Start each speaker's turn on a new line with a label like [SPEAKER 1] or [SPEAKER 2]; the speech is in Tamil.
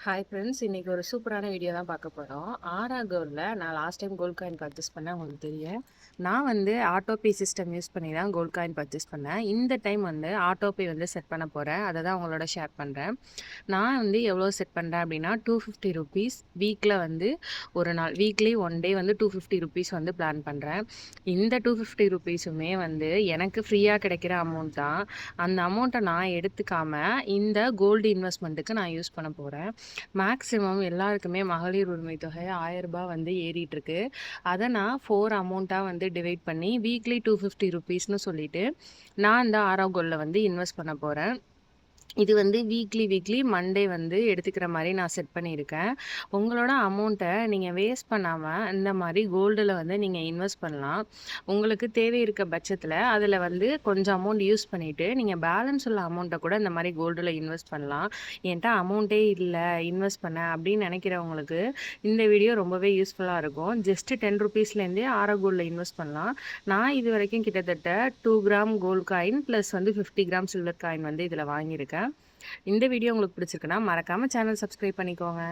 [SPEAKER 1] ஹாய் ஃப்ரெண்ட்ஸ், இன்னைக்கு ஒரு சூப்பரான வீடியோ தான் பார்க்க போகிறோம். ஆரா கோல்டில் நான் last time gold coin purchase பண்ணேன், உங்களுக்கு தெரியும். நான் வந்து ஆட்டோபே சிஸ்டம் யூஸ் பண்ணி தான் கோல்ட் காயின் பர்ச்சேஸ் பண்ணேன். இந்த டைம் வந்து ஆட்டோபே வந்து செட் பண்ண போகிறேன். அதை தான் உங்களோட ஷேர் பண்ணுறேன். நான் வந்து எவ்வளோ செட் பண்ணுறேன் அப்படின்னா ₹250 வீக்கில் வந்து ஒரு நாள் வீக்லி ஒன் டே வந்து ₹250 வந்து பிளான் பண்ணுறேன். இந்த ₹250 வந்து எனக்கு ஃப்ரீயாக கிடைக்கிற அமௌண்ட் தான். அந்த அமௌண்ட்டை நான் எடுத்துக்காம இந்த கோல்டு இன்வெஸ்ட்மெண்ட்டுக்கு நான் யூஸ் பண்ண போகிறேன். மேக்ஸிமம் எல்லாருக்குமே மகளிர் உரிமை தொகை ₹1000 வந்து ஏறிட்டு இருக்கு. அதை நான் 4 அமௌண்ட்டாக வந்து டிவைட் பண்ணி வீக்லி ₹250ன்னு சொல்லிட்டு நான் இந்த ஆரா கோல்டில் வந்து இன்வெஸ்ட் பண்ண போகிறேன். இது வந்து வீக்லி மண்டே வந்து எடுத்துக்கிற மாதிரி நான் செட் பண்ணியிருக்கேன். உங்களோட அமௌண்ட்டை நீங்கள் வேஸ்ட் பண்ணாமல் இந்த மாதிரி கோல்டில் வந்து நீங்கள் இன்வெஸ்ட் பண்ணலாம். உங்களுக்கு தேவை இருக்க பட்சத்தில் அதில் வந்து கொஞ்சம் அமௌண்ட் யூஸ் பண்ணிவிட்டு நீங்கள் பேலன்ஸ் உள்ள அமௌண்ட்டை கூட இந்த மாதிரி கோல்டில் இன்வெஸ்ட் பண்ணலாம். என்கிட்ட அமௌண்ட்டே இல்லை இன்வெஸ்ட் பண்ண அப்படின்னு நினைக்கிறவங்களுக்கு இந்த வீடியோ ரொம்பவே யூஸ்ஃபுல்லாக இருக்கும். ஜஸ்ட்டு ₹10 ஆரா கோல்டில் இன்வெஸ்ட் பண்ணலாம். நான் இது வரைக்கும் கிட்டத்தட்ட 2 கிராம் கோல்ட் காயின் ப்ளஸ் வந்து 50 கிராம் சில்வர் காயின் வந்து இதில் வாங்கியிருக்கேன். இந்த வீடியோ உங்களுக்கு பிடிச்சிருக்குன்னா மறக்காமல் சேனல் சப்ஸ்கிரைப் பண்ணிக்கோங்க.